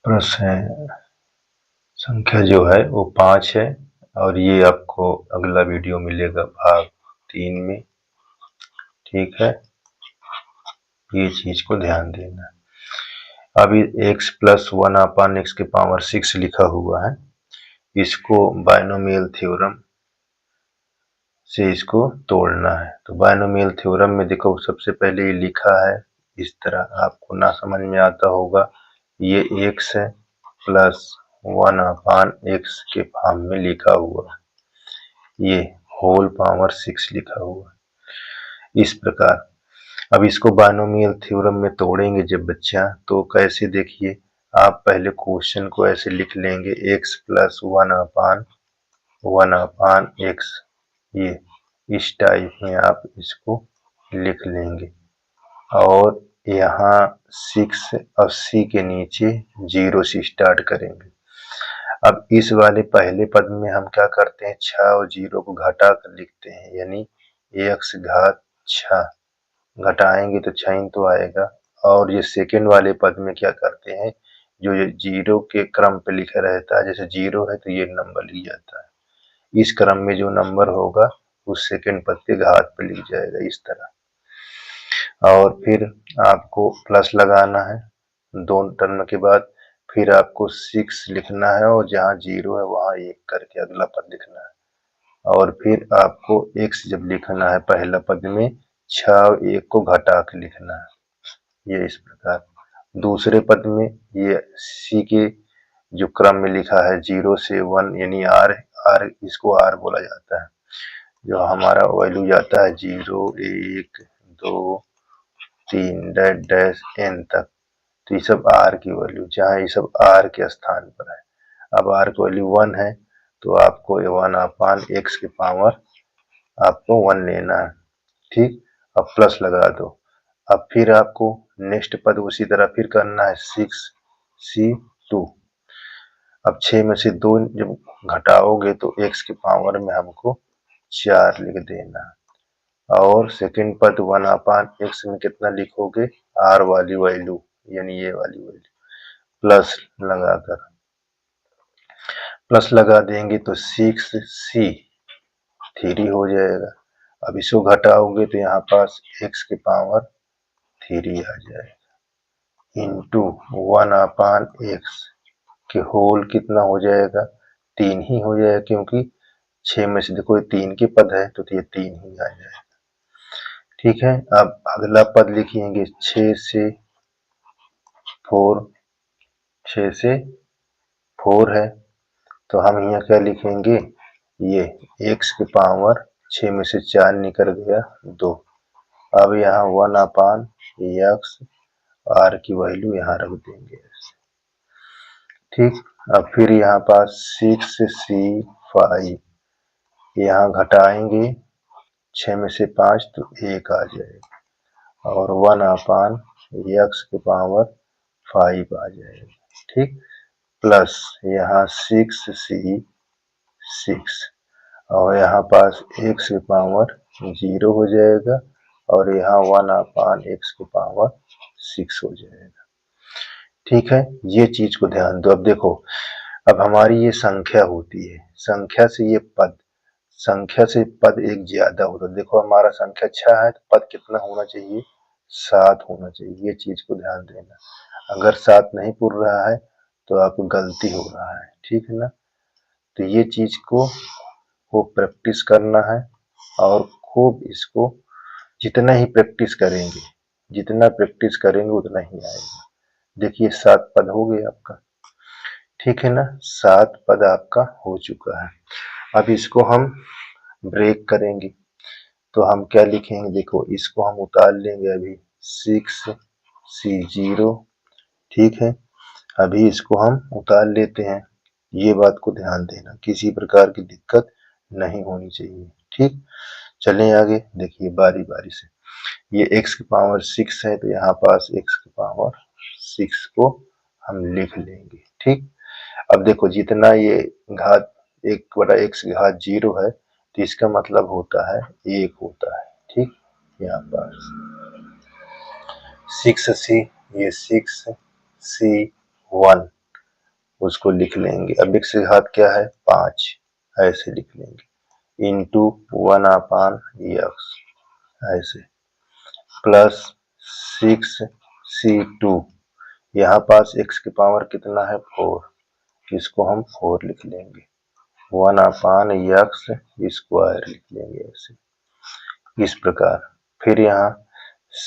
प्रश्न है, संख्या जो है वो 5 है और ये आपको अगला वीडियो मिलेगा भाग 3 में। ठीक है, ये चीज को ध्यान देना। अभी x प्लस 1/x के पावर 6 लिखा हुआ है, इसको बायनोमियल थ्योरम से इसको तोड़ना है। तो बायनोमियल थ्योरम में देखो सबसे पहले ये लिखा है इस तरह, आपको ना समझ में आता होगा। ये x है प्लस 1/x के फॉर्म में लिखा हुआ है, ये होल पावर 6 लिखा हुआ है इस प्रकार। अब इसको बायनोमियल थ्योरम में तोड़ेंगे जब बच्चा, तो कैसे देखिए, आप पहले क्वेश्चन को ऐसे लिख लेंगे x प्लस 1/x, ये इस टाइप में आप इसको लिख लेंगे और यहाँ 6 और c के नीचे 0 से स्टार्ट करेंगे। अब इस वाले पहले पद में हम क्या करते हैं, 6 और 0 को घटा कर लिखते हैं, यानी x घात 6 घटाएंगे तो 6 तो आएगा। और ये सेकेंड वाले पद में क्या करते हैं, जो ये 0 के क्रम पे लिखा रहता है, जैसे 0 है तो ये नंबर लिख जाता है, इस क्रम में जो नंबर होगा उस सेकेंड पद के घात पे लिख जाएगा इस तरह। और फिर आपको प्लस लगाना है दो टर्म के बाद, फिर आपको 6 लिखना है और जहाँ 0 है वहाँ 1 करके अगला पद लिखना है। और फिर आपको x जब लिखना है पहला पद में 6 और 1 को घटा के लिखना है, ये इस प्रकार। दूसरे पद में ये c के जो क्रम में लिखा है 0 से 1 यानी r, इसको r बोला जाता है, जो हमारा वैल्यू जाता है 0 1 2 3 डैश n तक, तो ये सब r की वैल्यू, जहाँ ये सब r के स्थान पर है। अब r की वैल्यू 1 है तो आपको 1/x के पावर आपको 1 लेना है। ठीक, अब प्लस लगा दो। अब फिर आपको नेक्स्ट पद उसी तरह फिर करना है 6c2। अब 6 में से 2 जब घटाओगे तो x के पावर में हमको 4 लिख देना। और सेकंड पद 1/x में कितना लिखोगे, r वाली वैल्यू यानी ये वाली वैल्यू, प्लस लगाकर प्लस लगा देंगे तो 6c3 हो जाएगा। अब इसको घटाओगे तो यहाँ पास x के पावर 3 आ जाएगा इंटू 1/x के होल कितना हो जाएगा, 3 ही हो जाएगा, क्योंकि 6 में से देखो 3 के पद है तो ये 3 ही आ जाएगा। ठीक है, अब अगला पद लिखेंगे 6 से 4, 6 से 4 है तो हम यहाँ क्या लिखेंगे, ये x के पावर 6 में से 4 निकल गया 2। अब यहाँ 1/x r की वैल्यू यहाँ रख देंगे। ठीक, अब फिर यहाँ पास 6c5, यहाँ घटाएंगे 6 में से 5 तो 1 आ जाएगा और 1/x के पावर 5 आ जाएगा। ठीक, प्लस यहाँ 6c6 और यहाँ पास x के पावर 0 हो जाएगा और यहाँ 1/x के पावर 6 हो जाएगा। ठीक है, ये चीज को ध्यान दो। अब देखो, अब हमारी ये संख्या होती है, संख्या से ये पद, संख्या से पद एक ज्यादा होता है। देखो हमारा संख्या 6 है तो पद कितना होना चाहिए, 7 होना चाहिए, ये चीज को ध्यान देना। अगर 7 नहीं पुर रहा है तो आपको गलती हो रहा है। ठीक है ना, तो ये चीज को प्रैक्टिस करना है और खूब इसको जितना ही प्रैक्टिस करेंगे, जितना प्रैक्टिस करेंगे उतना ही आएगा। देखिए 7 पद हो गए आपका, ठीक है ना, 7 पद आपका हो चुका है। अब इसको हम ब्रेक करेंगे तो हम क्या लिखेंगे, देखो इसको हम उतार लेंगे अभी 6c0। ठीक है, अभी इसको हम उतार लेते हैं, ये बात को ध्यान देना, किसी प्रकार की दिक्कत नहीं होनी चाहिए। ठीक, चलें आगे, देखिए बारी बारी से। ये x की पावर 6 है तो यहाँ पास x की पावर 6 को हम लिख लेंगे। ठीक, अब देखो जितना ये घात 1/x घात 0 है तो इसका मतलब होता है 1 होता है। ठीक, यहाँ पास 6c, ये 6c1 उसको लिख लेंगे। अब x की घात क्या है 5, ऐसे लिख लेंगे इंटू 1/x ऐसे, प्लस 6c2, यहाँ पास x की पावर कितना है 4, इसको हम 4 लिख लेंगे, 1/x स्क्वायर लिख लेंगे ऐसे, इस प्रकार। फिर यहाँ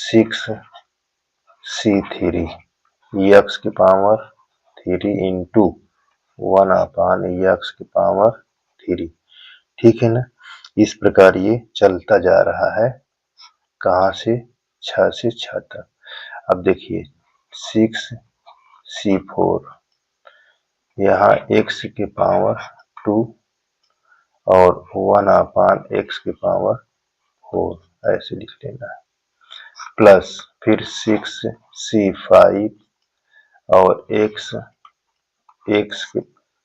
6c3 x की पावर 3 इंटू 1/x की पावर 3, ठीक है ना। इस प्रकार ये चलता जा रहा है, कहाँ से 6 से 6 तक। अब देखिए 6c4, यहाँ x की पावर 2 और 1/x की पावर 4 ऐसे लिख लेना है, प्लस फिर 6c5 और x की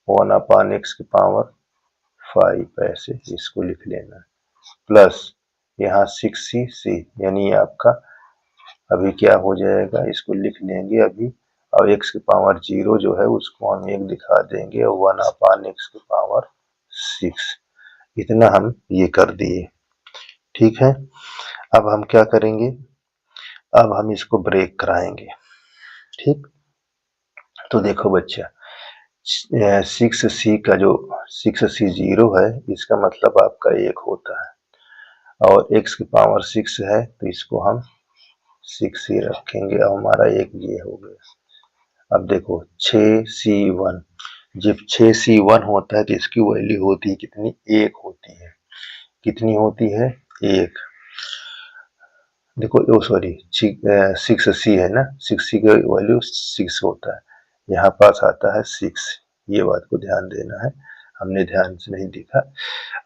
1/x की पावर 5 ऐसे इसको लिख लेना है, प्लस यहाँ 6c यानी आपका अभी क्या हो जाएगा, इसको लिख लेंगे अभी, और x की पावर 0 जो है उसको हम 1 दिखा देंगे और 1/x की पावर 6, इतना हम ये कर दिए, ठीक है। अब हम क्या करेंगे, अब हम इसको ब्रेक कराएंगे, ठीक। तो देखो बच्चा 6c का जो 6c0 है, इसका मतलब आपका 1 होता है, और x की पावर 6 है तो इसको हम 6 ही रखेंगे और हमारा 1 ये हो गया। अब देखो 6c1, जब 6c1 होता है तो इसकी वैल्यू होती है कितनी, 1 होती है, कितनी होती है 1। देखो ओ सॉरी 6c है ना, 6c का वैल्यू 6 होता है, यहाँ पास आता है 6, ये बात को ध्यान देना है, हमने ध्यान से नहीं देखा।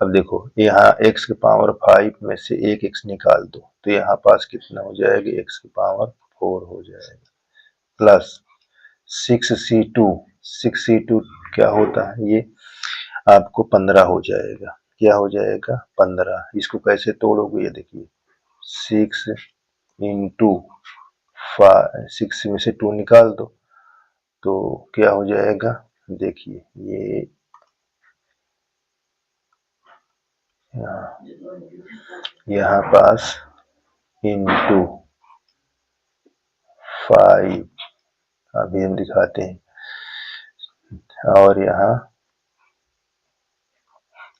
अब देखो यहाँ x की पावर 5 में से एक x निकाल दो तो यहाँ पास कितना हो जाएगा, x की पावर 4 हो जाएगा, प्लस 6c2 क्या होता है, ये आपको 15 हो जाएगा, क्या हो जाएगा 15। इसको कैसे तोड़ोगे, ये देखिए 6 इंटू 6 में से 2 निकाल दो तो क्या हो जाएगा, देखिए ये यहाँ पास इंटू 5, अभी हम दिखाते हैं, और यहाँ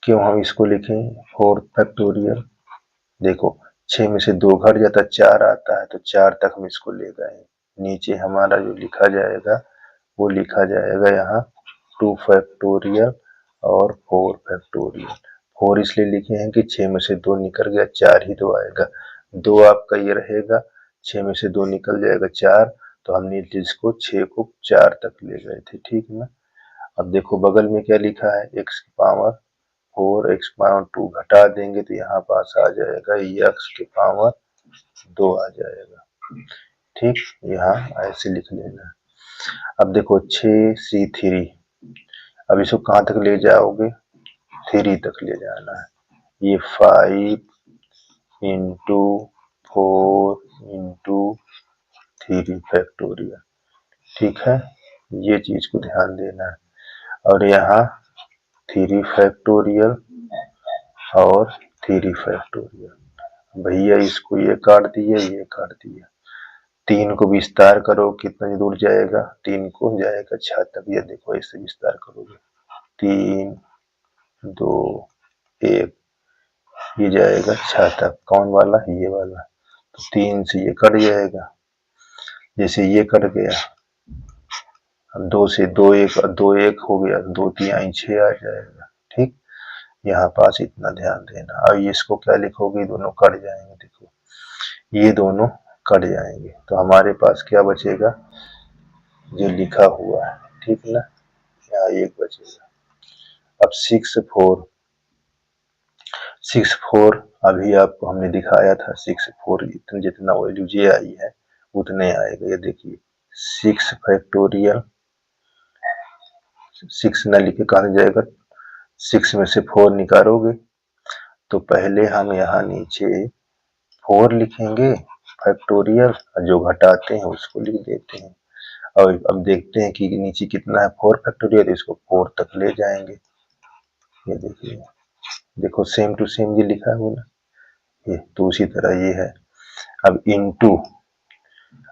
क्यों हम इसको लिखें 4 फैक्टोरियल, देखो 6 में से 2 घट जाता 4 आता है तो 4 तक हम इसको ले गए, नीचे हमारा जो लिखा जाएगा वो लिखा जाएगा यहाँ 2 फैक्टोरियल और 4 फैक्टोरियल। 4 इसलिए लिखे हैं कि 6 में से 2 निकल गया, 4 ही तो आएगा, 2 आपका ये रहेगा, 6 में से 2 निकल जाएगा 4, तो हमने इसको 6 को 4 तक ले गए थे, ठीक ना। अब देखो बगल में क्या लिखा है, x की पावर 4 x पावर 2 घटा देंगे तो यहाँ पास आ जाएगा x की पावर 2 आ जाएगा, ठीक। यहाँ ऐसे लिख लेना। अब देखो 6c3, अब इसको कहाँ तक ले जाओगे, 3 तक ले जाना है, ये 5 इंटू 4 इंटू 3 फैक्टोरियल, ठीक है, ये चीज को ध्यान देना है। और यहाँ 3 फैक्टोरियल और 3 फैक्टोरियल, भैया इसको ये काट दिया, ये काट दिया, 3 को विस्तार करो कितना दूर जाएगा, 3 को जाएगा 6 तक, ये देखो ऐसे विस्तार करोगे 3 2 1, ये जाएगा 6 तक, कौन वाला, ये वाला, तो 3 से ये कट जाएगा, जैसे ये कट गया, अब 2 से 2 1 हो गया, 2 3 6 आ जाएगा, ठीक। यहाँ पास इतना ध्यान देना। अब इसको क्या लिखोगे, दोनों कट जाएंगे, देखो ये दोनों कट जाएंगे तो हमारे पास क्या बचेगा, जो लिखा हुआ है, ठीक ना, यहाँ 1 बचेगा। अब 6 4 अभी आपको हमने दिखाया था, 6 4 इतने जितना वैल्यू जे आई है उतने आएगा, ये देखिए 6 फैक्टोरियल, 6 ना लिखे कहा जाएगा, 6 में से 4 निकालोगे तो पहले हम यहाँ नीचे 4 लिखेंगे फैक्टोरियल, जो घटाते हैं उसको लिख देते हैं, और अब देखते हैं कि नीचे कितना है 4 फैक्टोरियल, तो इसको 4 तक ले जाएंगे। ये देखिए, देखो सेम टू सेम ये लिखा है बोला, ये तो उसी तरह ये है। अब इनटू,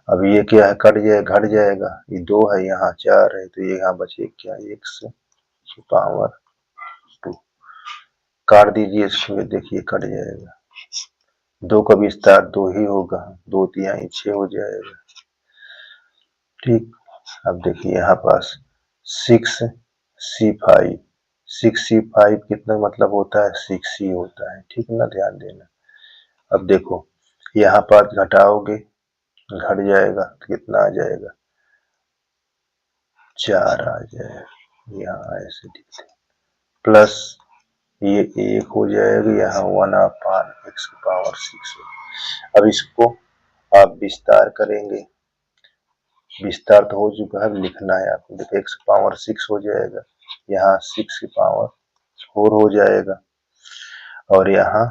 अब ये क्या है, कट जाए घट जाएगा, ये 2 है यहाँ 4 है, तो ये यहाँ बचे क्या, x पावर 2। काट दीजिए इसको, देखिए कट जाएगा, 2 का विस्तार 2 ही होगा, 2 तिहाई 6 हो जाएगा। ठीक, अब देखिए यहाँ पास 6c5, 6c5 कितना मतलब होता है 6c होता है, ठीक ना, ध्यान देना। अब देखो यहाँ पास घटाओगे घट जाएगा तो कितना आ जाएगा, 4 आ जाएगा, यहाँ ऐसे लिखते हैं, प्लस ये 1 हो जाएगा, यहाँ 1/x⁻6। अब इसको आप विस्तार करेंगे, विस्तार तो हो चुका है, लिखना है आपको, देखो x⁻6 हो जाएगा, यहाँ 6⁴ हो जाएगा, और यहाँ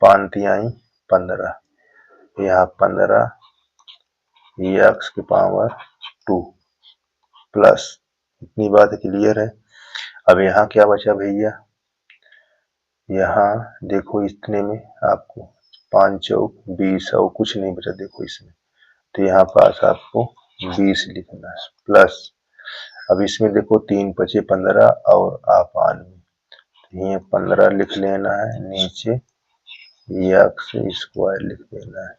5 तिहाई 15, यहाँ 15 x⁻2 प्लस, इतनी बात क्लियर है। अब यहाँ क्या बचा भैया, यहाँ देखो इतने में आपको 5 चौक 20 और कुछ नहीं बचा, देखो इसमें, तो यहाँ पास आपको 20 लिखना है, प्लस अब इसमें देखो 3 × 5 = 15 और आप 9, ये 15 लिख लेना है, नीचे x² लिख देना है।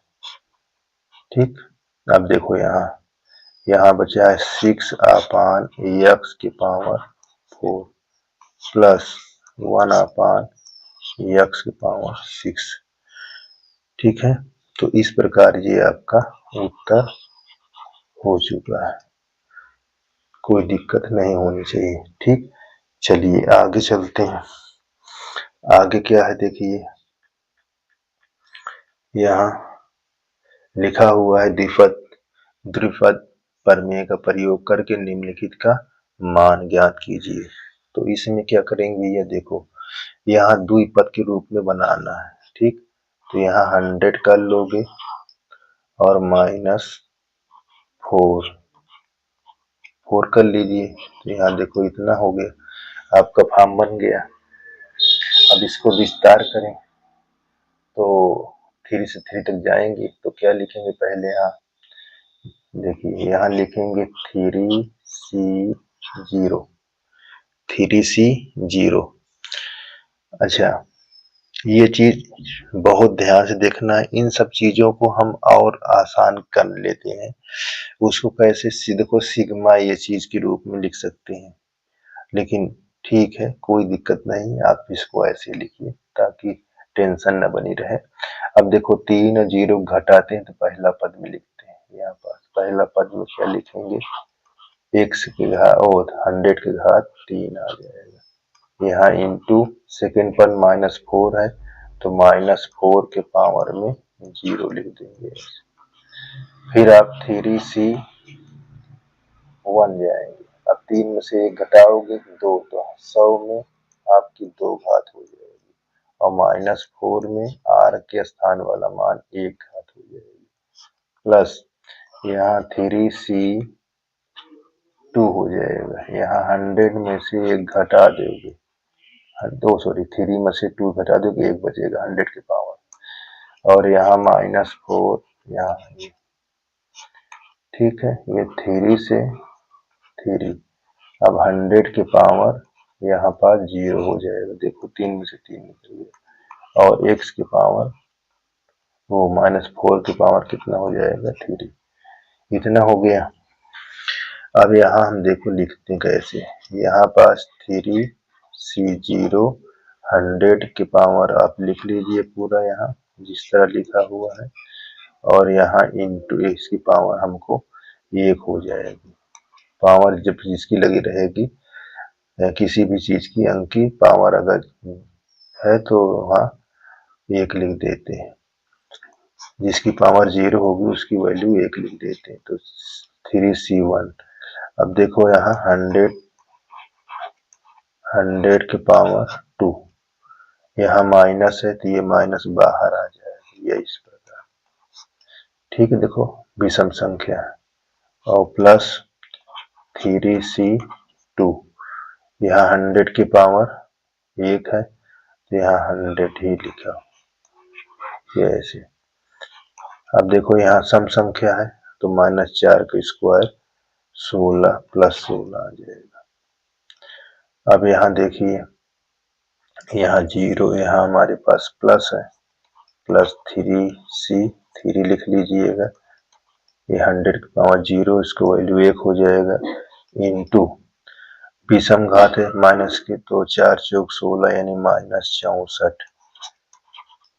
ठीक, अब देखो यहाँ बचा है 6/x⁴ प्लस 1/x⁻6। ठीक है, तो इस प्रकार ये आपका उत्तर हो चुका है, कोई दिक्कत नहीं होनी चाहिए। ठीक, चलिए आगे चलते हैं। आगे क्या है देखिए, यहाँ लिखा हुआ है द्विपद प्रमेय का प्रयोग करके निम्नलिखित का मान ज्ञात कीजिए। तो इसमें क्या करेंगे, ये देखो यहाँ द्विपद के रूप में बनाना है। ठीक, तो यहाँ 100 कर लोगे और -4 कर लीजिए, तो यहाँ देखो इतना हो गया, आपका फॉर्म बन गया। अब इसको विस्तार करें तो 3 से 3 तक जाएंगे, तो क्या लिखेंगे पहले, यहाँ देखिए यहाँ लिखेंगे 3c0। अच्छा, ये चीज बहुत ध्यान से देखना है, इन सब चीजों को हम और आसान कर लेते हैं। उसको कैसे, देखो सिग्मा ये चीज के रूप में लिख सकते हैं, लेकिन ठीक है कोई दिक्कत नहीं, आप इसको ऐसे लिखिए ताकि टेंशन न बनी रहे। अब देखो 3 और 0 घटाते हैं तो पहला पद में लिखते हैं, यहाँ पास पहला पद में क्या लिखेंगे, x की घात और 100 की घात 3 आ जाएगा, यहाँ इंटू सेकेंड पद -4 है तो -4 के पावर में 0 लिख देंगे। फिर आप 3c1 जाएंगे, अब 3 में से 1 घटाओगे 2, तो 100 में आपकी 2 घात हो जाएगी, और -4 में r के स्थान वाला मान 1 घात हो जाएगी, प्लस यहाँ 3c2 हो जाएगा, यहाँ 100 में से 1 घटा दोगे, 3 में से 2 घटा दोगे 1 बचेगा 100 के पावर, और यहाँ -4 यहाँ, ठीक है, ये 3 से 3, अब 100 के पावर यहाँ पास 0 हो जाएगा, देखो 3 में से 3 निकल गया, और x के पावर वो -4 के पावर कितना हो जाएगा 3, इतना हो गया। अब यहाँ हम देखो लिखते हैं कैसे, यहाँ पास 3c0 100 के पावर आप लिख लीजिए पूरा यहाँ जिस तरह लिखा हुआ है, और यहाँ इंटू x की पावर हमको 1 हो जाएगी, पावर जब जिसकी लगी रहेगी किसी भी चीज की अंक की पावर अगर है तो वहाँ 1 लिख देते हैं, जिसकी पावर 0 होगी उसकी वैल्यू 1 लिख देते हैं, तो 3c1। अब देखो यहाँ 100 के पावर 2, यहाँ माइनस है तो ये माइनस बाहर आ जाएगा, ये इस प्रकार। ठीक है, देखो विषम संख्या, और प्लस 3C2, यहाँ 100 की पावर 1 है तो यहाँ 100 ही लिखा, ये ऐसे। अब देखो यहाँ सम संख्या है तो -4 का स्क्वायर 16 + 16 आ जाएगा। अब यहाँ देखिए, यहाँ 0, यहाँ हमारे पास प्लस है, +3C, 3 लिख लीजिएगा, ये 100 की पावर 0, इसको वैल्यू 1 हो जाएगा, इंटू विषम घात है माइनस के तो 4 चौक 16 यानी -64।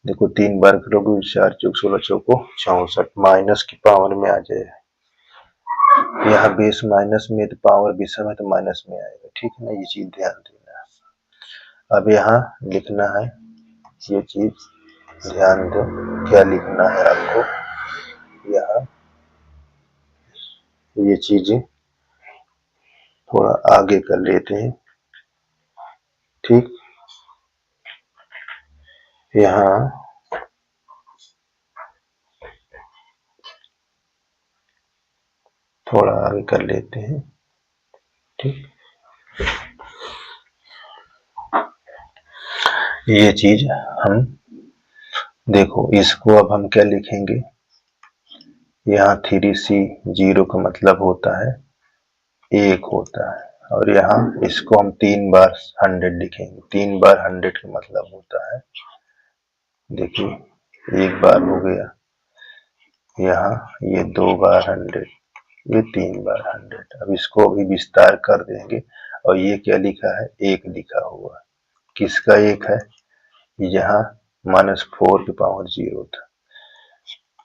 देखो 3 बार करोगे 4 चौक 16 चौको 64, माइनस की पावर में आ जाएगा। यहाँ बेस माइनस में तो पावर विषम है तो माइनस में आएगा, ठीक है ना, ये चीज ध्यान देना है। अब यहाँ लिखना है, ये चीज ध्यान दो, क्या लिखना है आपको, यहाँ ये चीजें थोड़ा आगे कर लेते हैं, ठीक। यहाँ थोड़ा आगे कर लेते हैं, ठीक। ये चीज हम देखो, इसको अब हम क्या लिखेंगे, यहाँ 3C 0 का मतलब होता है 1 होता है, और यहाँ इसको हम 3 बार 100 लिखेंगे, 3 बार 100 का मतलब होता है, देखिए 1 बार हो गया, यहाँ ये 2 बार 100, ये 3 बार 100। अब इसको अभी विस्तार कर देंगे, और ये क्या लिखा है, 1 लिखा हुआ, किसका 1 है, यहाँ -4 की पावर 0 था।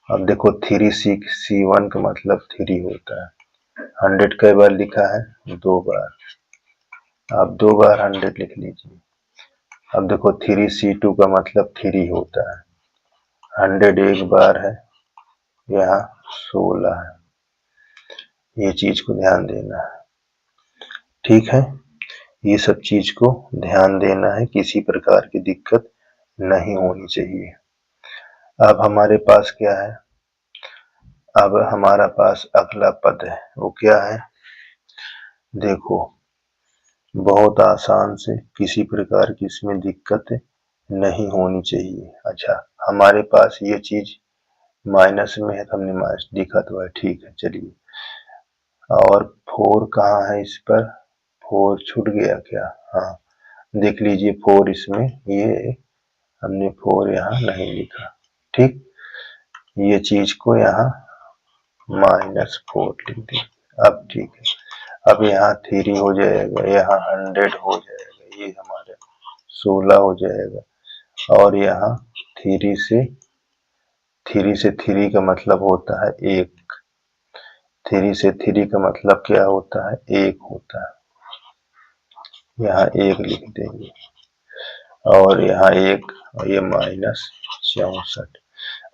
अब देखो 3C1 का मतलब 3 होता है, 100 कई बार लिखा है, 2 बार, आप 2 बार 100 लिख लीजिए। अब देखो 3C2 का मतलब 3 होता है, 100 1 बार है, यहाँ 16 है, ये चीज को ध्यान देना है, ठीक है। ये सब चीज को ध्यान देना है, किसी प्रकार की दिक्कत नहीं होनी चाहिए। अब हमारे पास क्या है, अब हमारा पास अगला पद है, वो क्या है, देखो बहुत आसान से, किसी प्रकार की इसमें दिक्कत नहीं होनी चाहिए। अच्छा, हमारे पास ये चीज माइनस में है तो हमने माइनस लिखा तो है, ठीक है, चलिए। और 4 कहाँ है, इस पर 4 छूट गया क्या, हाँ देख लीजिए 4 इसमें, ये हमने 4 यहाँ नहीं लिखा, ठीक। ये चीज को यहाँ -4 लिख दी, अब ठीक है। अब यहाँ 3 हो जाएगा, यहाँ 100 हो जाएगा, ये हमारे 16 हो जाएगा, और यहाँ 3 से 3 का मतलब होता है 1, 3 से 3 का मतलब क्या होता है, 1 होता है, यहाँ 1 लिख देंगे, और यहाँ 1, और ये -64।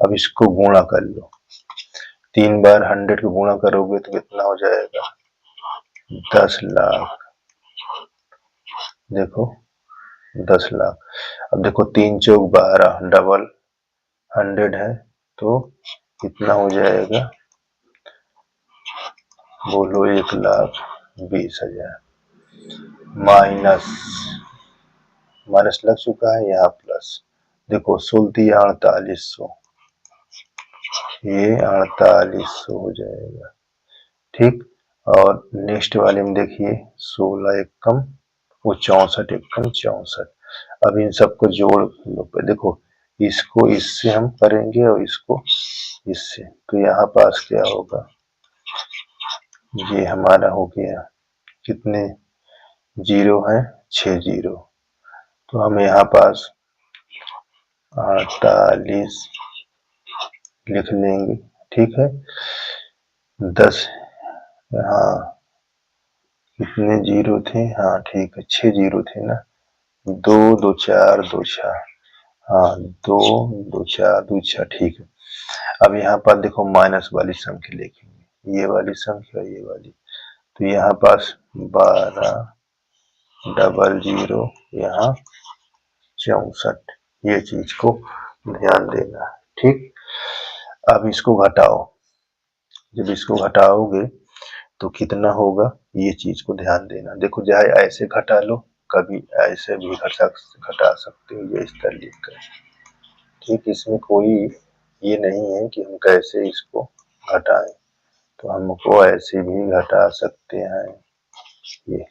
अब इसको गुणा कर लो, 3 बार 100 को गुणा करोगे तो कितना हो जाएगा, 10 लाख, देखो 10 लाख। अब देखो 3 चौक 12, डबल 100 है तो कितना हो जाएगा, बोलो 1,20,000, माइनस लग चुका है, यहाँ प्लस, देखो 16 4800, ये 4800 हो जाएगा, ठीक। और नेक्स्ट वाले में देखिए 16 एकम वो 64 एकम 64। अब इन सबको जोड़ लो, देखो इसको इससे हम करेंगे और इसको इससे, तो यहाँ पास क्या होगा, ये हमारा हो गया, कितने जीरो है, 6 जीरो, तो हम यहाँ पास 48 लिख लेंगे, ठीक है। 10, हाँ कितने जीरो थे, हाँ ठीक है 6 जीरो थे ना, 2 2 4 2 6, हाँ 2 2 4 2 6, ठीक है। अब यहाँ पर देखो माइनस वाली संख्या लिखेंगे, ये वाली संख्या, ये वाली, तो यहाँ पास 12 डबल 0 यहाँ 64, ये चीज को ध्यान देना है, ठीक। अब इसको घटाओ, जब इसको घटाओगे तो कितना होगा, ये चीज को ध्यान देना। देखो चाहे ऐसे घटा लो, कभी ऐसे भी घटा सकते हो, ये इस तरह लिख कर। ठीक, इसमें कोई ये नहीं है कि हम कैसे इसको घटाएं, तो हमको ऐसे भी घटा सकते हैं ये।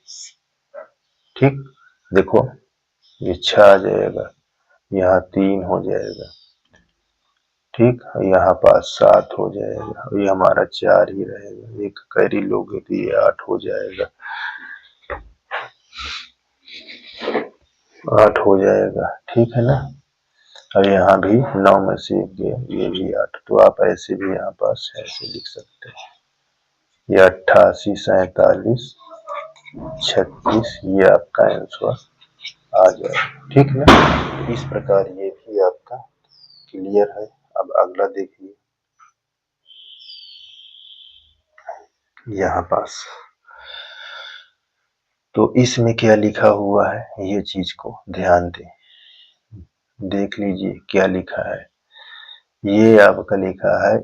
ठीक, देखो ये 6 आ जाएगा, यहाँ 3 हो जाएगा। ठीक, यहाँ पास 7 हो जाएगा, ये हमारा 4 ही रहेगा। एक कैरी लोगे तो ये 8 हो जाएगा, 8 हो जाएगा। ठीक है ना। और यहाँ भी 9 में से 1 गया, ये भी 8। तो आप ऐसे भी यहाँ पास ऐसे लिख सकते हैं, ये 88, 47, 36, ये आपका आंसर आ जाएगा। ठीक है ना। इस प्रकार ये भी आपका क्लियर है। अब अगला देखिए, यहाँ पास तो इसमें क्या लिखा हुआ है, ये चीज को ध्यान दें, देख लीजिए क्या लिखा है। ये आपका लिखा है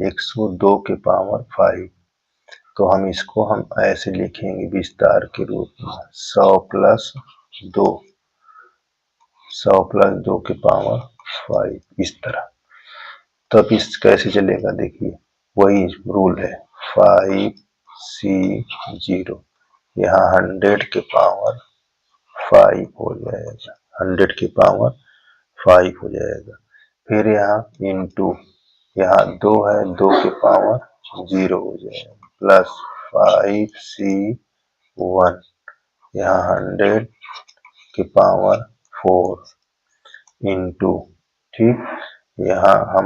102 के पावर 5, तो हम इसको हम ऐसे लिखेंगे विस्तार के रूप में 100 प्लस 2, 100 प्लस 2 के पावर 5, इस तरह। तब इस कैसे चलेगा, देखिए वही रूल है, 5C0, यहाँ 100 के पावर 5 हो जाएगा, 100 के पावर 5 हो जाएगा। फिर यहाँ इंटू, यहाँ 2 है, 2 के पावर 0 हो जाएगा, प्लस 5C1, यहाँ 100 के पावर 4 इंटू, ठीक, यहाँ हम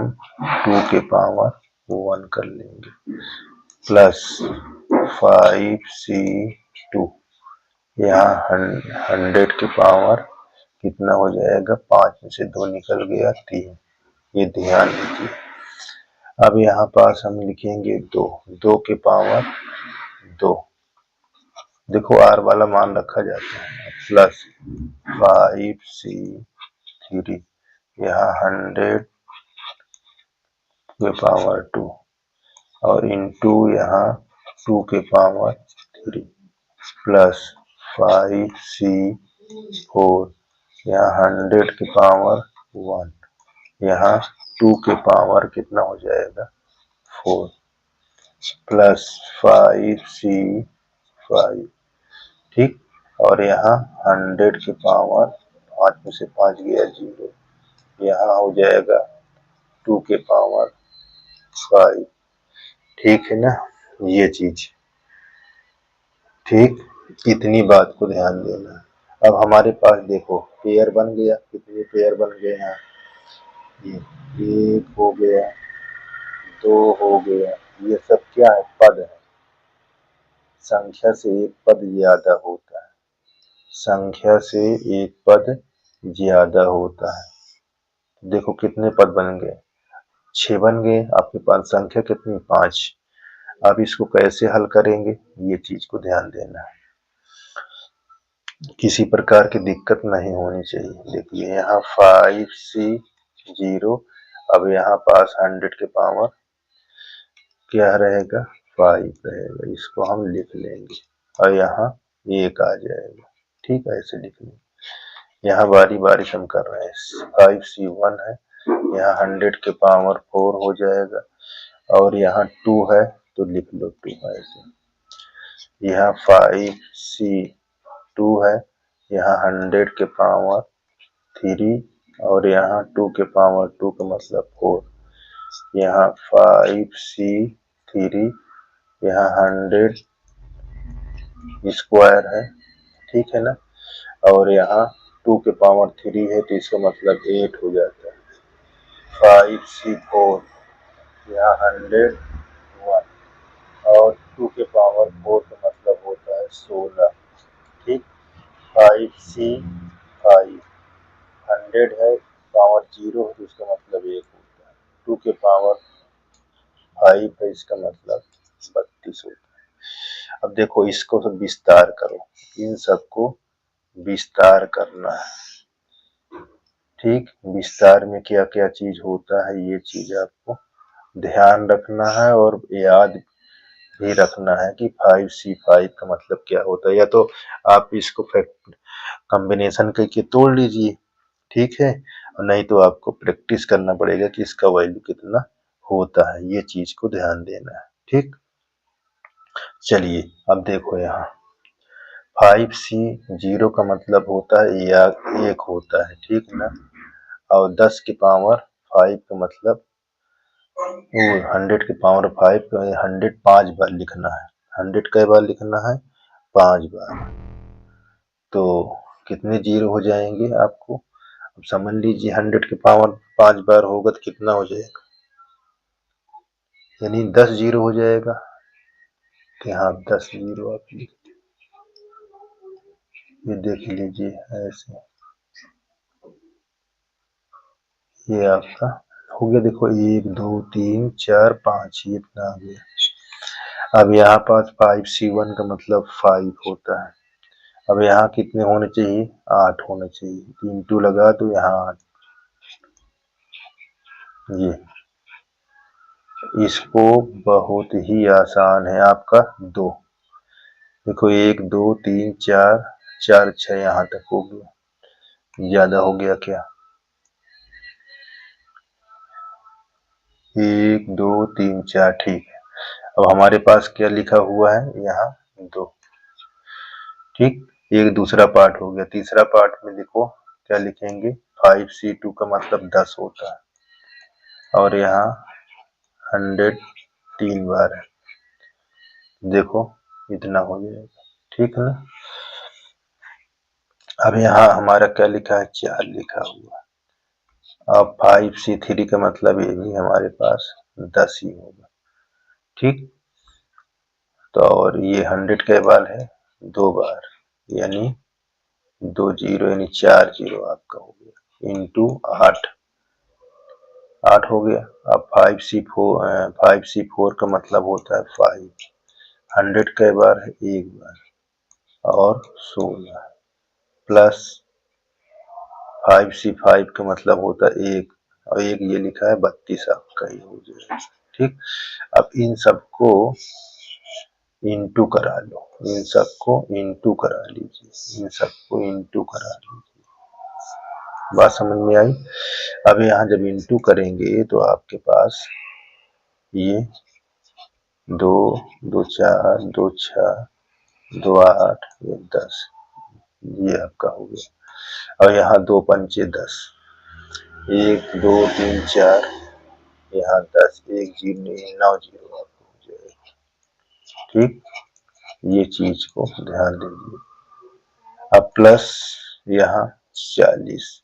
2 के पावर 1 कर लेंगे, प्लस 5C2, यहाँ 100 के पावर कितना हो जाएगा, 5 में से 2 निकल गया, 3। ये ध्यान दीजिए। अब यहाँ पास हम लिखेंगे 2, 2 के पावर 2, देखो R वाला मान रखा जाता है, प्लस 5C3, यहाँ 100 के पावर 2, और इंटू यहाँ 2 के पावर 3, प्लस 5C4, यहाँ 100 के पावर 1, यहाँ 2 के पावर कितना हो जाएगा, 4, प्लस 5C5, ठीक, और यहाँ 100 के पावर 5 में से 5 गया 0, यहाँ हो जाएगा 2 के पावर 5। ठीक है ना, ये चीज। ठीक, इतनी बात को ध्यान देना। अब हमारे पास देखो पेयर बन गया, कितने पेयर बन गए हैं, ये 1 हो गया, 2 हो गया, ये सब क्या है, पद है। संख्या से एक पद ज्यादा होता है, संख्या से एक पद ज्यादा होता है। देखो कितने पद बन गए, 6 बन गए, आपके पास संख्या कितनी, 5। अब इसको कैसे हल करेंगे, ये चीज को ध्यान देना है, किसी प्रकार की दिक्कत नहीं होनी चाहिए। देखिए यहाँ 5C0, अब यहाँ पास 100 के पावर क्या रहेगा, 5 रहेगा, इसको हम लिख लेंगे, और यहाँ 1 आ जाएगा। ठीक है, ऐसे लिख लेंगे। यहाँ बारी बारी हम कर रहे हैं, 5C1 है, यहाँ 100 के पावर 4 हो जाएगा, और यहाँ 2 है तो लिख लो 2 ऐसे, यहाँ 5C2 है, यहाँ 100 के पावर 3, और यहाँ 2 के पावर 2 का मतलब 4, यहाँ 5C3, यहाँ 100 स्क्वायर है, ठीक है ना, और यहाँ 2 के पावर 3 है तो इसका मतलब 8 हो जाता है। 5C4, यहाँ 101, और 2 के पावर 4 का मतलब होता है 16। ठीक, 5C5, 100 है, पावर 0 है तो इसका मतलब 1 होता है, 2 के पावर 5 है, इसका मतलब 32 होता है। अब देखो इसको सब विस्तार करो, इन सबको विस्तार करना है। ठीक, विस्तार में क्या क्या चीज होता है, ये चीज आपको ध्यान रखना है और याद ही रखना है कि 5C5 का मतलब क्या होता है, या तो आप इसको फैक्ट कॉम्बिनेशन करके तोड़ लीजिए, ठीक है, नहीं तो आपको प्रैक्टिस करना पड़ेगा कि इसका वैल्यू कितना होता है, ये चीज को ध्यान देना है, ठीक। चलिए अब देखो यहाँ 5C0 का मतलब होता है या 1 होता है, ठीक ना, और 10 की पावर 5 का मतलब वो 100 की पावर 5 का 100 5 बार लिखना है। 100 कई बार लिखना है? 5 बार। तो कितने जीरो हो जाएंगे आपको? अब समझ लीजिए 100 की पावर 5 बार होगा तो कितना हो जाएगा, यानी 10 जीरो हो जाएगा। कि हाँ 10 जीरो आप लिख, ये देख लीजिए ऐसे, ये आपका हो गया। देखो 1 2 3 4 5, ये इतना आ गया। अब यहाँ पास 5C1 का मतलब 5 होता है। अब यहाँ कितने होने चाहिए? 8 होने चाहिए। 3 2 लगा दो, यहाँ 8। ये इसको बहुत ही आसान है आपका 2। देखो 1 2 3 4 4 6 यहाँ तक हो गया। ज्यादा हो गया क्या? 1 2 3 4, ठीक है। अब हमारे पास क्या लिखा हुआ है यहाँ? 2, ठीक। एक दूसरा पार्ट हो गया। तीसरा पार्ट में देखो क्या लिखेंगे? 5C2 का मतलब 10 होता है, और यहाँ 100 3 बार है। देखो इतना हो जाएगा, ठीक है ना। अब यहाँ हमारा क्या लिखा है? 4 लिखा हुआ। अब 5C3 का मतलब ये भी हमारे पास 10 ही होगा, ठीक। तो और ये 100 के बार है 2 बार, यानी 2 जीरो, यानी 4 जीरो आपका हो गया, इंटू 8, 8 हो गया। अब 5C4 का मतलब होता है 5, 100 के बार है 1 बार, और 16 प्लस 5C5 का मतलब होता है 1, और 1 ये लिखा है 32 आपका ही हो जाएगा, ठीक। अब इन सबको इंटू करा लो, इन सबको इंटू करा लीजिए, इन सबको इंटू करा लीजिए। बात समझ में आई? अब यहाँ जब इंटू करेंगे तो आपके पास ये 2 2 4 2 6 2 8 ये 10, ये आपका हो गया। और यहाँ 2 पंचे 10, 1 2 3 4, यहाँ 10, 1 जीरो 9 जीरो आपको हो जाएगा, ठीक। ये चीज को ध्यान दीजिए। अब प्लस यहाँ 40,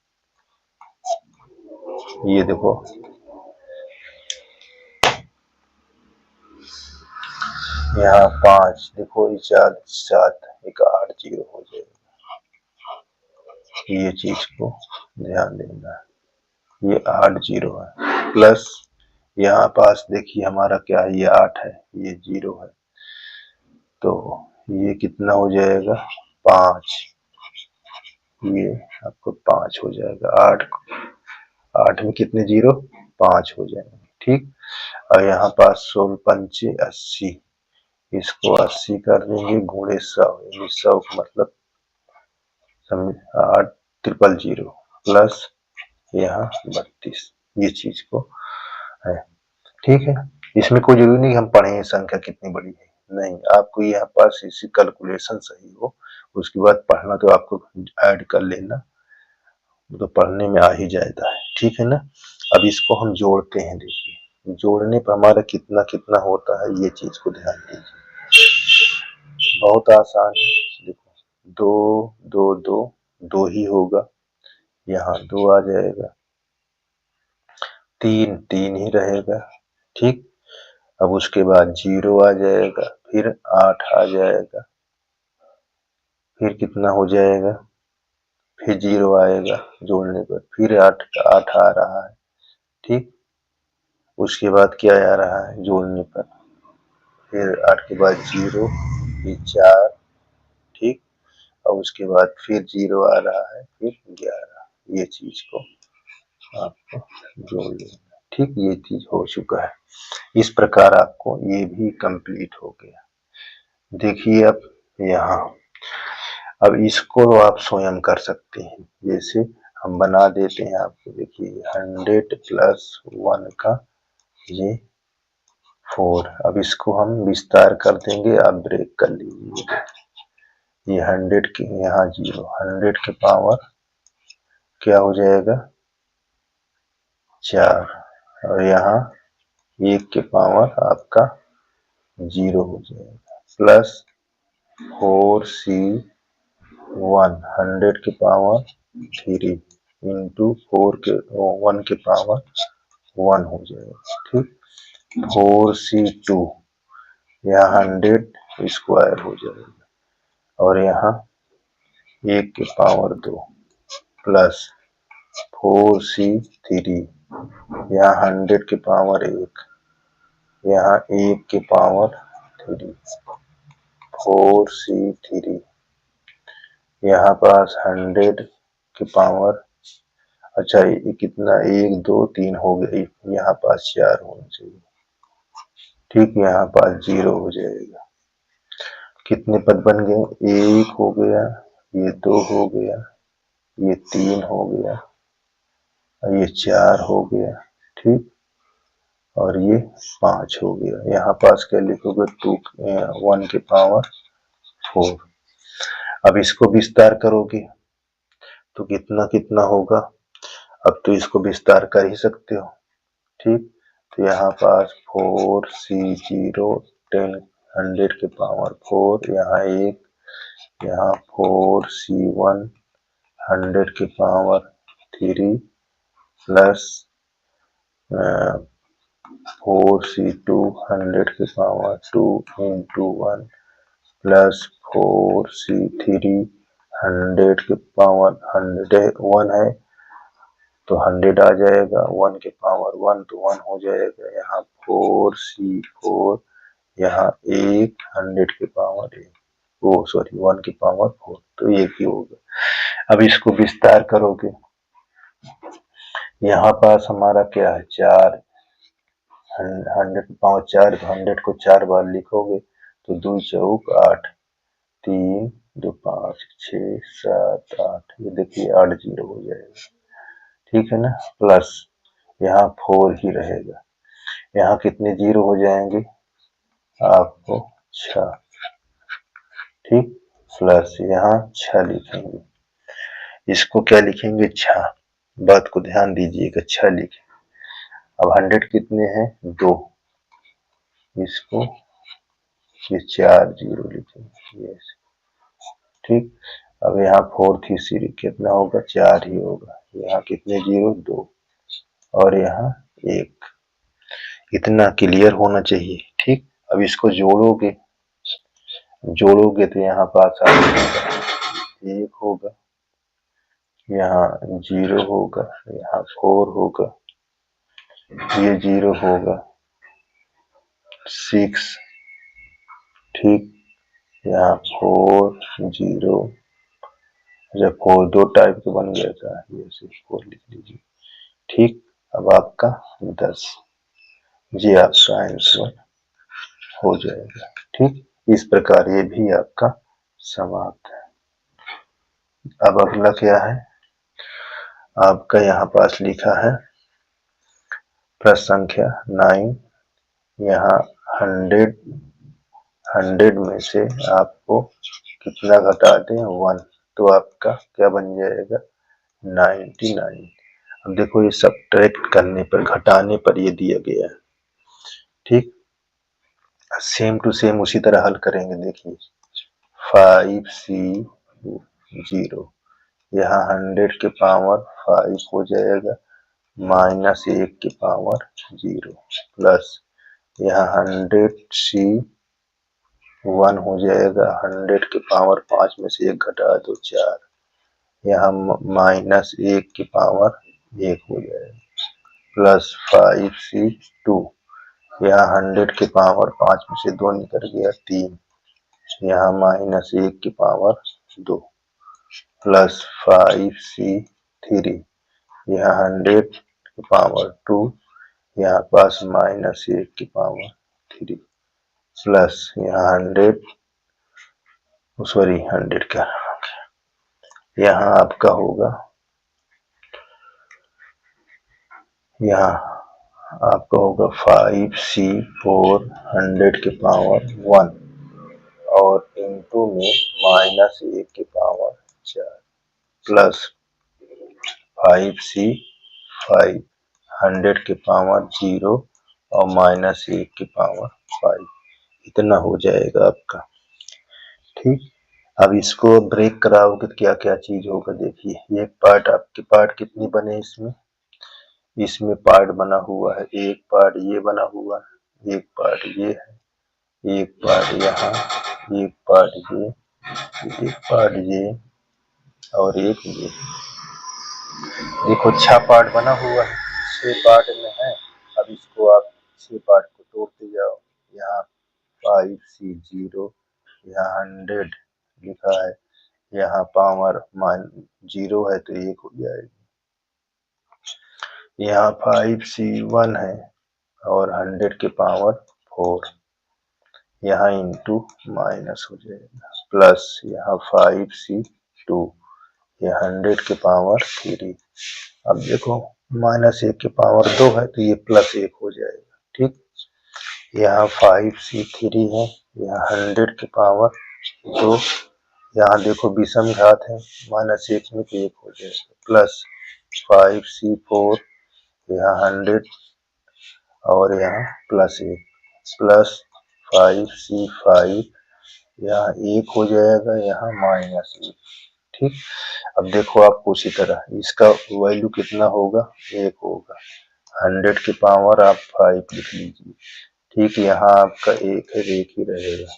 ये देखो यहाँ 5, देखो ये 4 7 एक 8 जीरो हो जाएगा। ये चीज को ध्यान देना है, ये 8 जीरो है। प्लस यहाँ पास देखिए हमारा क्या है? ये 8 है, ये 0 है, तो ये कितना हो जाएगा? 5, ये आपको 5 हो जाएगा। 8 में कितने जीरो? 5 हो जाएंगे, ठीक। और यहाँ पास 16 पंचे 80, इसको 80 कर देंगे गुणे 100, यानी 100 का मतलब 8 ट्रिपल जीरो प्लस यहाँ 32, ये चीज को है, ठीक है। इसमें कोई जरूरी नहीं हम पढ़े संख्या कितनी बड़ी है, नहीं, आपको यहाँ पास इसी कैलकुलेशन सही हो, उसके बाद पढ़ना तो आपको ऐड कर लेना, तो पढ़ने में आ ही जाता है, ठीक है ना। अब इसको हम जोड़ते हैं, देखिए जोड़ने पर हमारा कितना कितना होता है, ये चीज को ध्यान दीजिए। बहुत आसान है, देखो 2 2 2 2 ही होगा, यहाँ 2 आ जाएगा, 3 3 ही रहेगा, ठीक। अब उसके बाद 0 आ जाएगा, फिर 8 आ जाएगा, फिर कितना हो जाएगा? फिर 0 आएगा जोड़ने पर, फिर 8 8 आ रहा है, ठीक। उसके बाद क्या आ रहा है जोड़ने पर? फिर 8 के बाद 0, फिर 4, ठीक। और उसके बाद फिर 0 आ रहा है, फिर 11, ये चीज को आपको जोड़ लेना, ठीक, ये चीज हो चुका है। इस प्रकार आपको ये भी कंप्लीट हो गया। देखिए अब यहाँ, अब इसको आप स्वयं कर सकते हैं। जैसे हम बना देते हैं आपको, देखिए 100 प्लस 1 का ये 4। अब इसको हम विस्तार कर देंगे, आप ब्रेक कर लीजिए। ये 100 के यहाँ 0, 100 के पावर क्या हो जाएगा 4, और यहाँ 1 के पावर आपका 0 हो जाएगा, प्लस 4c1 100 के पावर 3 इंटू 1 के पावर 1 हो जाएगा। ठीक, 4c2 यहाँ 100 स्क्वायर हो जाएगा, और यहाँ 1 के पावर 2 प्लस 4c3 यहाँ 100 के पावर 1, यहाँ 1 के पावर 3 4c3 यहाँ पास 100 के पावर, अच्छा ये कितना 1 2 3 हो गई, यहाँ पास 4 होना चाहिए। ठीक, यहाँ पास 0 हो जाएगा। कितने पद बन गए, 1 हो गया, ये 2 हो गया, ये 3 हो गया, ये 4 हो गया। ठीक, और ये 5 हो गया। यहाँ पास क्या लिखोगे 1 के पावर 4। अब इसको विस्तार करोगे तो कितना कितना होगा, अब तो इसको विस्तार कर ही सकते हो। ठीक, तो यहाँ पास 4c0 10 100 के पावर 4, यहाँ 1, यहाँ 4c1 100 के पावर 3 प्लस 4c2 100 के पावर 2 इंटू 1 प्लस 4c3 100 के पावर 100 है तो 100 आ जाएगा, 1 के पावर 1 तो 1 हो जाएगा। यहाँ 4c4 यहाँ 1 100 के पावर 1, ओ सॉरी 1 के पावर 4, तो 1 ही होगा। अब इसको विस्तार करोगे, यहाँ पास हमारा क्या है 4, 100 के पावर 4, तो 100 को 4 बार लिखोगे तो 2 चौक 8, 3 2 5 6 7 8, ये देखिए 8 0 हो जाएगा। ठीक है ना, प्लस यहाँ 4 ही रहेगा, यहाँ कितने 0 हो जाएंगे आपको 6। ठीक, प्लस यहाँ 6 लिखेंगे, इसको क्या लिखेंगे 6, बात को ध्यान दीजिएगा 6 लिखे। अब 100 कितने हैं 2, इसको ये 4 0 लिखेंगे, ये ठीक। अब यहाँ 4 3 कितना होगा 4 ही होगा, यहाँ कितने 0 2, और यहाँ 1, इतना क्लियर होना चाहिए। ठीक, अब इसको जोड़ोगे तो यहाँ पास आ जाएगा 1 होगा, यहाँ 0 होगा, यहाँ 4 होगा, ये 0 होगा 6, ठीक, यहाँ 4 0, जब 4 दो टाइप के बन गया था, ये 4 लिख लीजिए। ठीक, अब आपका 10, ये आपका आंसर हो जाएगा। ठीक, इस प्रकार ये भी आपका समाप्त है। अब अगला क्या है, आपका यहाँ पास लिखा है प्रश्न संख्या 9, यहाँ 100 में से आपको कितना घटा दें 1, तो आपका क्या बन जाएगा 99। अब देखो ये सब्ट्रैक्ट करने पर, घटाने पर ये दिया गया है। ठीक, सेम टू सेम उसी तरह हल करेंगे। देखिए 5c0 यहाँ 100 के पावर 5 हो जाएगा, माइनस 1 के पावर 0 प्लस यहाँ 100c1 हो जाएगा, 100 के पावर 5 में से 1 घटा दो 4, यहाँ माइनस 1 के पावर 1 हो जाएगा, प्लस 5c2 यहाँ 100 के पावर 5 में से 2 निकल गया 3, यहाँ माइनस 1 के पावर 2 प्लस 5c3 यहाँ 100 के पावर 2, यहाँ पास -1 की पावर 3 प्लस यहाँ 100 का यहाँ आपका होगा, यहाँ आपका होगा 5c4 100 की पावर 1 और इंटू में -1 की पावर 4 प्लस 5c5 100 की पावर 0 और -1 की पावर 5, इतना हो जाएगा आपका। ठीक, अब इसको ब्रेक कराओगे तो क्या क्या चीज होगा देखिए। ये पार्ट आपके पार्ट कितने बने इसमें पार्ट बना हुआ है, एक पार्ट ये बना हुआ है, एक पार्ट ये है, एक पार्ट यहाँ, एक पार्ट ये, एक पार्ट ये और एक ये। देखो 6 पार्ट बना हुआ है, 6 पार्ट में है। अब इसको आप 6 पार्ट को तोड़ते जाओ। यहाँ 5c0, यहाँ 100 लिखा है, यहाँ पावर 0 है तो 1 हो जाएगी। यहाँ 5c1 है और 100 की पावर 4, यहाँ इंटू माइनस हो जाएगा, प्लस यहाँ 5c2, ये 100 की पावर 3। अब देखो -1 की पावर 2 है तो ये +1 हो जाएगा। ठीक, यहाँ 5c3 है, यहाँ 100 की पावर 2, यहाँ देखो विषम घात है, -1 में तो 1 हो जाएगा, प्लस 5c4, यहाँ 100 और यहाँ +1, प्लस 5c5, यहाँ 1 हो जाएगा, यहाँ -1। ठीक, अब देखो आपको उसी तरह इसका वैल्यू कितना होगा, 1 होगा। 100 की पावर आप 5 लिख लीजिए। ठीक, यहाँ आपका 1 है, 1 ही रहेगा।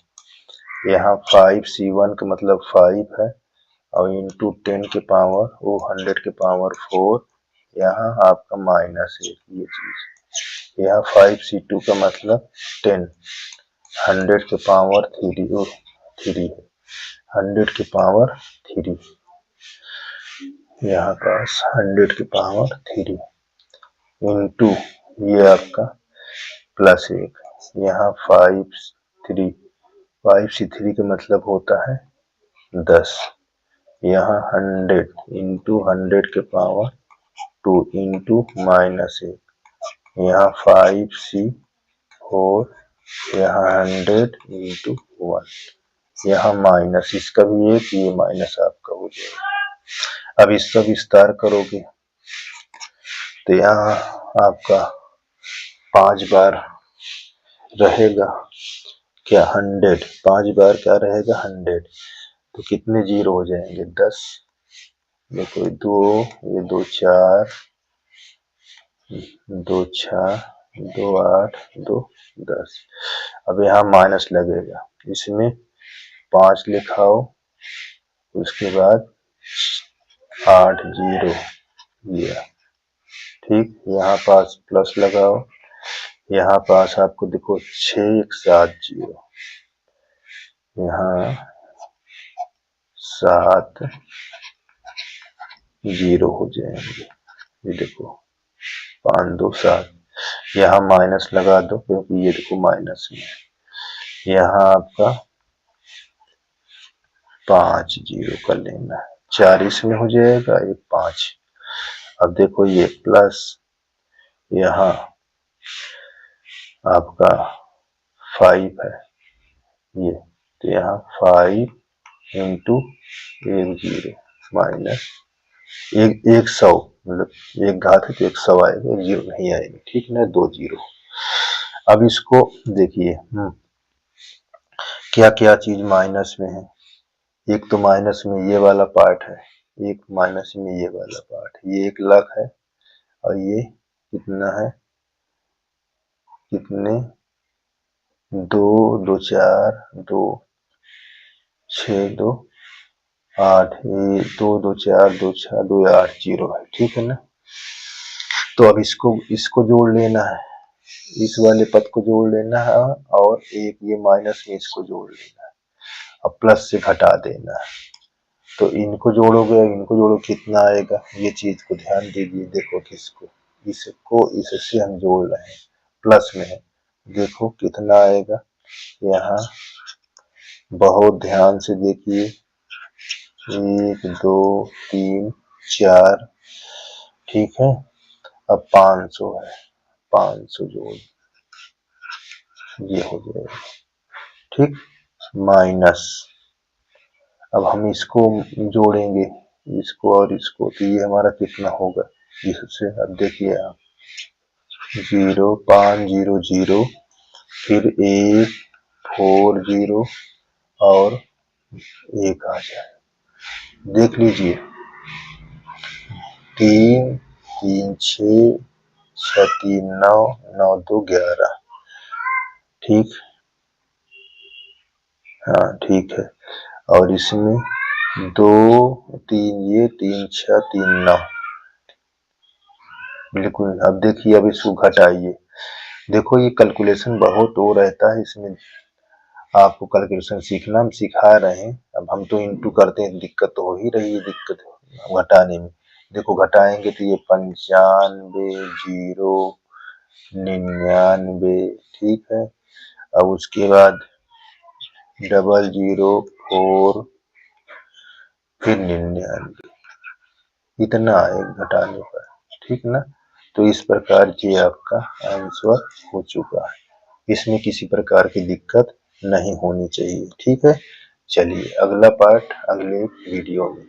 यहाँ 5c1 का मतलब 5 है और इंटू 10 की पावर वो 100 की पावर 4, यहाँ आपका -1 ये चीज। यहाँ 5c2 का मतलब 10, 100 की पावर 3 है, 100 की पावर 3, यहाँ पास 100 की पावर 3 इंटू ये आपका +1, यहाँ 5c3 का मतलब होता है 10, यहाँ 100 इंटू 100 के पावर 2 इंटू -1, यहाँ 5c4, यहाँ 100 इंटू 1, यहाँ माइनस इसका भी 1, ये माइनस आपका हो जाएगा। अब इसका विस्तार करोगे तो यहाँ आपका 5 बार रहेगा क्या 100, 5 बार क्या रहेगा 100, तो कितने जीरो हो जाएंगे 10, देखो 2, ये 2 4, 2 6, 2 8, 2 10। अब यहाँ माइनस लगेगा, इसमें 5 लिखाओ, उसके बाद 8 0 ये। ठीक, यहाँ पास प्लस लगाओ, यहाँ पास आपको देखो 6 1 7 0, यहाँ 7 0 हो जाएंगे। ये देखो 5 2 7, यहाँ माइनस लगा दो क्योंकि ये देखो माइनस में, यहाँ आपका 5 0 कर लेना है, 4 इसमें हो जाएगा, ये 5। अब देखो ये प्लस, यहाँ आपका 5 है ये, तो यहाँ 5 इंटू 1 0 माइनस 100, मतलब एक घात है तो 100 आएगा, 1 0 नहीं आएगा। ठीक ना, 2 0। अब इसको देखिए क्या क्या चीज माइनस में है। एक तो माइनस में ये वाला पार्ट है, एक माइनस में ये वाला पार्ट, ये 1 लाख है और ये कितना है, कितने 2 2 4 2 6 2 8, ये 2 2 4 2 6 2 8 0 है। ठीक है ना, तो अब इसको जोड़ लेना है, इस वाले पद को जोड़ लेना है और एक ये माइनस में इसको जोड़ लेना है, अब प्लस से घटा देना है। तो इनको जोड़ोगे, कितना आएगा, ये चीज को ध्यान दीजिए। देखो किसको, इसको इससे हम जोड़ रहे हैं, प्लस में है। देखो कितना आएगा यहाँ, बहुत ध्यान से देखिए, 1 2 3 4, ठीक है। अब 500 है, 500 जोड़, ये हो जाएगा, ठीक, माइनस। अब हम इसको जोड़ेंगे, इसको और इसको, तो ये हमारा कितना होगा, इससे अब देखिए आप, 0 5 0 0, फिर 1 4 0 और 1 आ जाए, देख लीजिए, 3 3 6 6 3 9 9 2 11, ठीक, हाँ ठीक है। और इसमें 2 3 ये 3 6 3 9, बिल्कुल। अब देखिए, अब इसको घटाइए, देखो ये कैलकुलेशन बहुत वो रहता है इसमें, आपको कैलकुलेशन सीखना हम सिखा रहे हैं। अब हम तो इंटू करते हैं, दिक्कत तो हो ही रही है, दिक्कत घटाने में। देखो घटाएंगे तो ये 95 0 99, ठीक है। अब उसके बाद 0 4 फिर 99, इतना है घटाने पर, ठीक ना। तो इस प्रकार ये आपका आंसर हो चुका है, इसमें किसी प्रकार की दिक्कत नहीं होनी चाहिए, ठीक है। चलिए अगला पार्ट अगले वीडियो में।